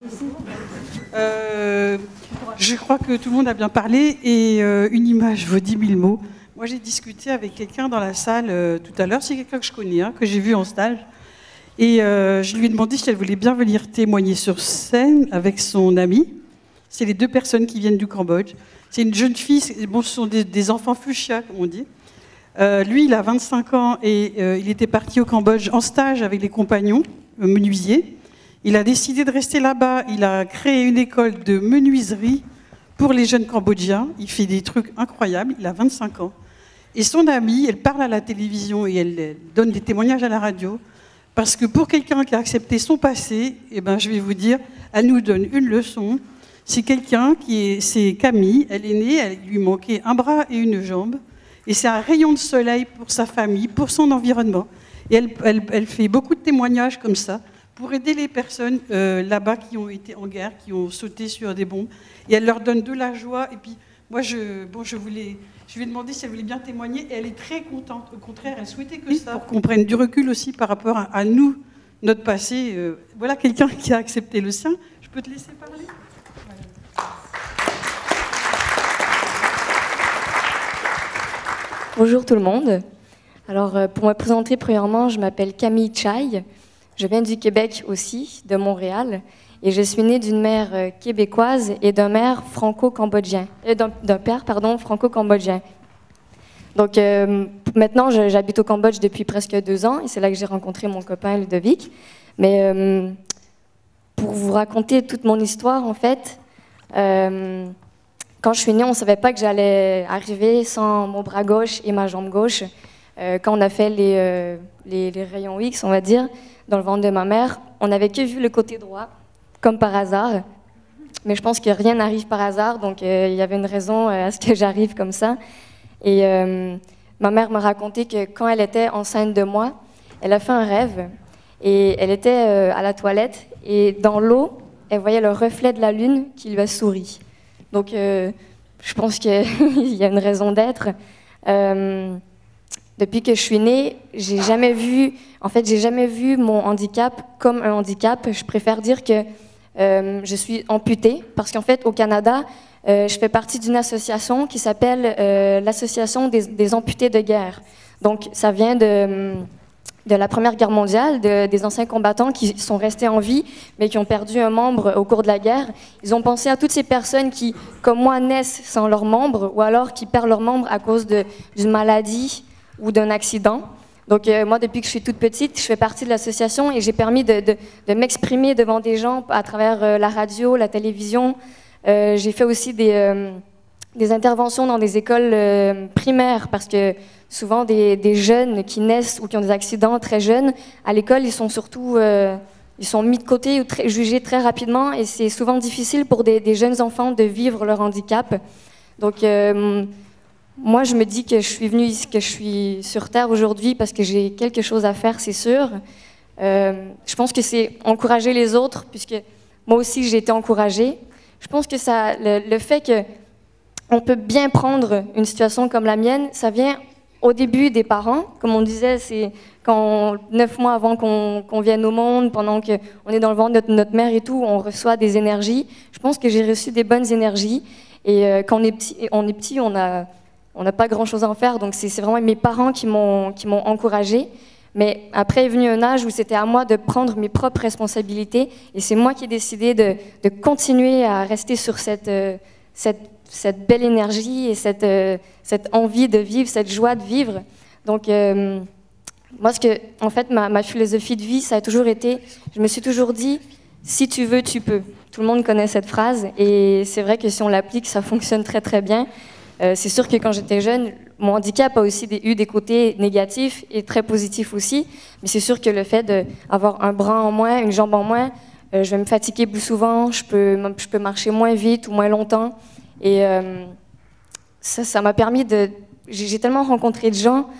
Je crois que tout le monde a bien parlé et une image vaut 10 000 mots. Moi, j'ai discuté avec quelqu'un dans la salle tout à l'heure. C'est quelqu'un que je connais, que j'ai vu en stage. Et je lui ai demandé si elle voulait bien venir témoigner sur scène avec son ami. C'est les deux personnes qui viennent du Cambodge. C'est une jeune fille, bon, ce sont des enfants fuchsia, comme on dit. Lui, il a 25 ans et il était parti au Cambodge en stage avec les compagnons menuisiers. Il a décidé de rester là-bas. Il a créé une école de menuiserie pour les jeunes Cambodgiens. Il fait des trucs incroyables. Il a 25 ans. Et son amie, elle parle à la télévision et elle donne des témoignages à la radio. Parce que pour quelqu'un qui a accepté son passé, eh ben, je vais vous dire, elle nous donne une leçon. C'est quelqu'un c'est Camille. Elle est née, elle lui manquait un bras et une jambe. Et c'est un rayon de soleil pour sa famille, pour son environnement. Et elle fait beaucoup de témoignages comme ça, pour aider les personnes là-bas qui ont été en guerre, qui ont sauté sur des bombes. Et elle leur donne de la joie. Et puis, moi, je lui ai demandé si elle voulait bien témoigner. Et elle est très contente. Au contraire, elle souhaitait que ça, pour qu'on prenne du recul aussi par rapport à nous, notre passé. Voilà quelqu'un qui a accepté le sien. Je peux te laisser parler ? Bonjour tout le monde. Alors, pour me présenter, premièrement, je m'appelle Camille Chai. Je viens du Québec aussi, de Montréal, et je suis née d'une mère québécoise et d'un père franco-cambodgien. Franco-cambodgien. Donc maintenant, j'habite au Cambodge depuis presque 2 ans, et c'est là que j'ai rencontré mon copain Ludovic. Mais pour vous raconter toute mon histoire, en fait, quand je suis née, on ne savait pas que j'allais arriver sans mon bras gauche et ma jambe gauche. Quand on a fait les rayons X, on va dire, dans le ventre de ma mère, on n'avait que vu le côté droit, comme par hasard. Mais je pense que rien n'arrive par hasard, donc il y avait une raison à ce que j'arrive comme ça. Et ma mère me racontait que quand elle était enceinte de moi, elle a fait un rêve, et elle était à la toilette, et dans l'eau, elle voyait le reflet de la lune qui lui a souri. Donc je pense qu'il y a une raison d'être. Depuis que je suis née, j'ai jamais vu mon handicap comme un handicap. Je préfère dire que je suis amputée, parce qu'en fait, au Canada, je fais partie d'une association qui s'appelle l'Association des amputés de guerre. Donc, ça vient de la Première Guerre mondiale, des anciens combattants qui sont restés en vie, mais qui ont perdu un membre au cours de la guerre. Ils ont pensé à toutes ces personnes qui, comme moi, naissent sans leur membre, ou alors qui perdent leur membre à cause d'une maladie ou d'un accident. Donc moi, depuis que je suis toute petite, je fais partie de l'association et j'ai permis de m'exprimer devant des gens à travers la radio, la télévision. J'ai fait aussi des interventions dans des écoles primaires, parce que souvent des jeunes qui naissent ou qui ont des accidents très jeunes, à l'école, ils sont surtout ils sont mis de côté ou jugés très rapidement, et c'est souvent difficile pour des jeunes enfants de vivre leur handicap. Donc moi, je me dis que je suis venue ici, que je suis sur Terre aujourd'hui parce que j'ai quelque chose à faire, c'est sûr. Je pense que c'est encourager les autres, puisque moi aussi, j'ai été encouragée. Je pense que le fait qu'on peut bien prendre une situation comme la mienne, ça vient au début des parents. Comme on disait, c'est 9 mois avant qu'on vienne au monde, pendant qu'on est dans le ventre de notre mère et tout, on reçoit des énergies. Je pense que j'ai reçu des bonnes énergies. Et quand on est petit, on n'a pas grand-chose à en faire, donc c'est vraiment mes parents qui m'ont encouragée. Mais après est venu un âge où c'était à moi de prendre mes propres responsabilités, et c'est moi qui ai décidé de continuer à rester sur cette belle énergie et cette envie de vivre, cette joie de vivre. Donc moi, en fait, ma philosophie de vie, ça a toujours été, je me suis toujours dit, si tu veux, tu peux. Tout le monde connaît cette phrase, et c'est vrai que si on l'applique, ça fonctionne très très bien. C'est sûr que quand j'étais jeune, mon handicap a aussi eu des côtés négatifs et très positifs aussi. Mais c'est sûr que le fait d'avoir un bras en moins, une jambe en moins, je vais me fatiguer plus souvent, je peux marcher moins vite ou moins longtemps. Et ça m'a permis j'ai tellement rencontré de gens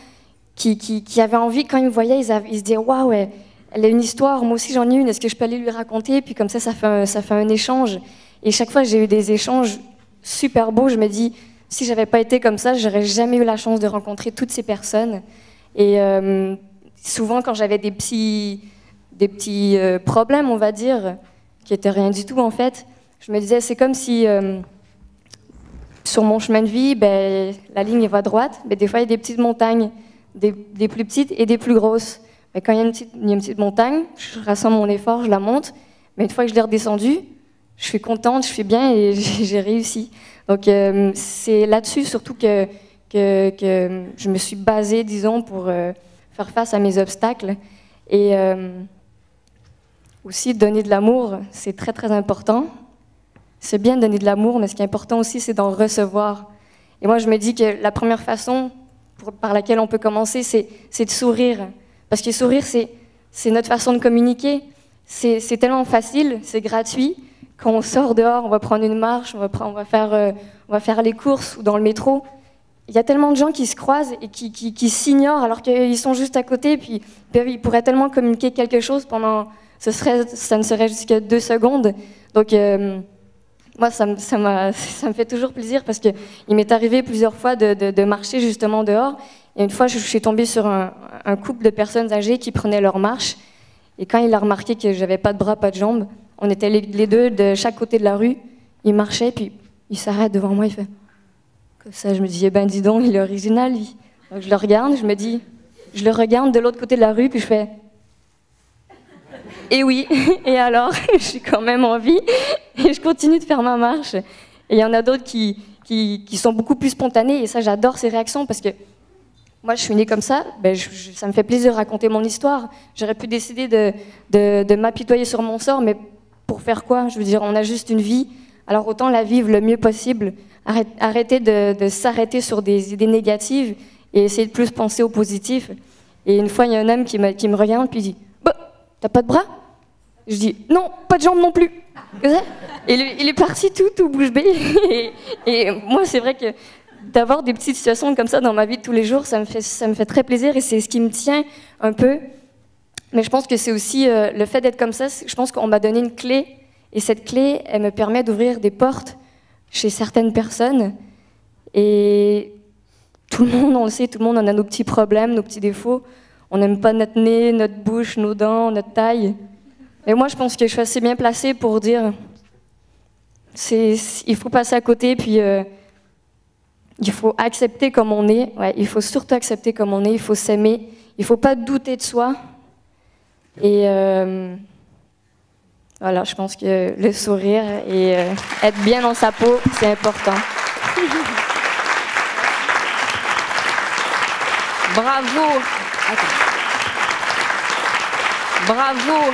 qui avaient envie, quand ils me voyaient, ils se disaient « Waouh, elle a une histoire, moi aussi j'en ai une, est-ce que je peux aller lui raconter ?» Puis comme ça fait un échange. Et chaque fois, j'ai eu des échanges super beaux. Je me dis, si j'avais pas été comme ça, j'aurais jamais eu la chance de rencontrer toutes ces personnes. Et souvent, quand j'avais des petits problèmes, on va dire, qui était rien du tout en fait. Je me disais, c'est comme si sur mon chemin de vie, ben, la ligne va droite, mais des fois il y a des petites montagnes, des plus petites et des plus grosses. Mais quand il y a une petite montagne, je rassemble mon effort, je la monte, mais une fois que je l'ai redescendue, je suis contente, je suis bien et j'ai réussi. Donc c'est là-dessus surtout que je me suis basée, disons, pour faire face à mes obstacles. Et aussi, donner de l'amour, c'est très, très important. C'est bien de donner de l'amour, mais ce qui est important aussi, c'est d'en recevoir. Et moi, je me dis que la première façon par laquelle on peut commencer, c'est de sourire. Parce que sourire, c'est notre façon de communiquer. C'est tellement facile, c'est gratuit. Quand on sort dehors, on va prendre une marche, on va faire les courses ou dans le métro. Il y a tellement de gens qui se croisent et qui s'ignorent alors qu'ils sont juste à côté. Puis ils pourraient tellement communiquer quelque chose pendant... Ça ne serait jusque 2 secondes. Donc, moi, ça me fait toujours plaisir parce qu'il m'est arrivé plusieurs fois de marcher justement dehors. Et une fois, je suis tombée sur un couple de personnes âgées qui prenaient leur marche. Et quand il a remarqué que j'avais pas de bras, pas de jambes, on était les deux de chaque côté de la rue. Il marchait, puis il s'arrête devant moi, il fait comme ça. Je me dis, eh ben dis donc, il est original, lui. Donc je le regarde, je le regarde de l'autre côté de la rue, puis je fais... Et oui, et alors, je suis quand même en vie, et je continue de faire ma marche. Et il y en a d'autres qui sont beaucoup plus spontanés, et ça, j'adore ces réactions, parce que moi, je suis née comme ça, ben, ça me fait plaisir de raconter mon histoire. J'aurais pu décider de m'apitoyer sur mon sort, mais pour faire quoi? Je veux dire, on a juste une vie, alors autant la vivre le mieux possible. Arrêter de s'arrêter sur des idées négatives et essayer de plus penser au positif. Et une fois, il y a un homme qui me regarde, puis il dit « Bah, t'as pas de bras ?» Je dis « Non, pas de jambes non plus. » Et il est parti tout bouche bée. Et moi, c'est vrai que d'avoir des petites situations comme ça dans ma vie de tous les jours, ça me fait très plaisir et c'est ce qui me tient un peu. Mais je pense que c'est aussi le fait d'être comme ça, je pense qu'on m'a donné une clé et cette clé, elle me permet d'ouvrir des portes chez certaines personnes. Et tout le monde, on le sait, tout le monde en a nos petits problèmes, nos petits défauts. On n'aime pas notre nez, notre bouche, nos dents, notre taille. Et moi, je pense que je suis assez bien placée pour dire il faut passer à côté, puis il faut accepter comme on est. Ouais, il faut surtout accepter comme on est, il faut s'aimer. Il ne faut pas douter de soi. Et voilà, je pense que le sourire et être bien dans sa peau, c'est important. Bravo! Bravo!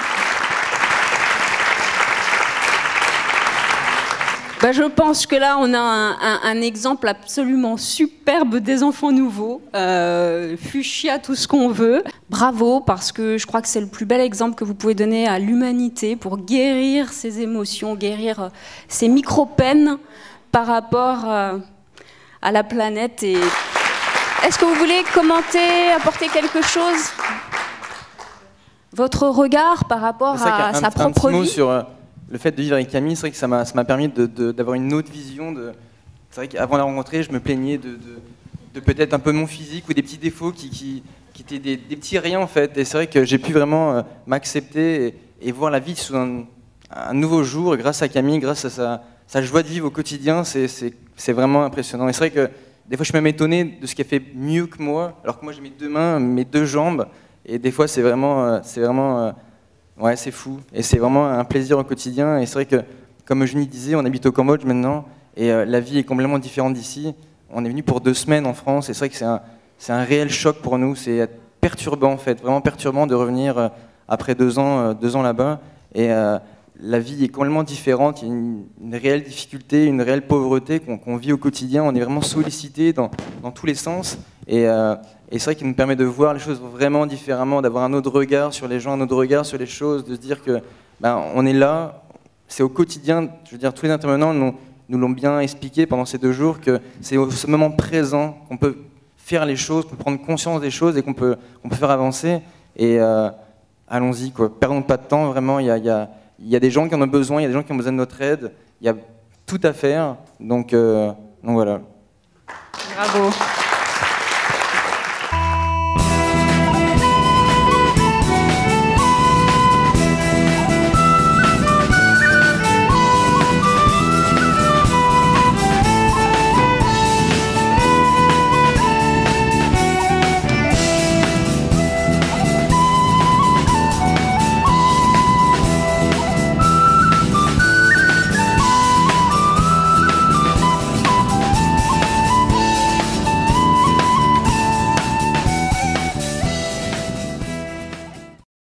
Ben, je pense que là, on a un exemple absolument superbe des enfants nouveaux. Fuchsia, tout ce qu'on veut. Bravo, parce que je crois que c'est le plus bel exemple que vous pouvez donner à l'humanité pour guérir ses émotions, guérir ses micro-peines par rapport à la planète. Et est-ce que vous voulez commenter, apporter quelque chose? Votre regard par rapport à sa propre vie? Sur le fait de vivre avec Camille, c'est vrai que ça m'a permis d'avoir une autre vision. C'est vrai qu'avant la rencontrer, je me plaignais de peut-être un peu mon physique ou des petits défauts qui étaient des petits riens en fait. Et c'est vrai que j'ai pu vraiment m'accepter et voir la vie sous un nouveau jour grâce à Camille, grâce à sa joie de vivre au quotidien. C'est vraiment impressionnant. Et c'est vrai que des fois, je suis même étonné de ce qu'elle fait mieux que moi, alors que moi j'ai mes 2 mains, mes 2 jambes. Et des fois, c'est vraiment ouais, c'est fou. Et c'est vraiment un plaisir au quotidien. Et c'est vrai que, comme Eugénie disait, on habite au Cambodge maintenant. Et la vie est complètement différente d'ici. On est venu pour 2 semaines en France. Et c'est vrai que c'est un réel choc pour nous. C'est perturbant, en fait. Vraiment perturbant de revenir après 2 ans là-bas. Et la vie est complètement différente. Il y a une réelle difficulté, une réelle pauvreté qu'on vit au quotidien. On est vraiment sollicité dans tous les sens. Et c'est vrai qu'il nous permet de voir les choses vraiment différemment, d'avoir un autre regard sur les gens, un autre regard sur les choses, de se dire que on est là, c'est au quotidien. Je veux dire, tous les intervenants nous l'ont bien expliqué pendant ces 2 jours, que c'est au ce moment présent qu'on peut faire les choses, qu'on peut prendre conscience des choses et qu'on peut faire avancer. Et allons-y, quoi. Perdons pas de temps, vraiment. Il y a des gens qui en ont besoin, il y a des gens qui ont besoin de notre aide. Il y a tout à faire, donc voilà. Bravo.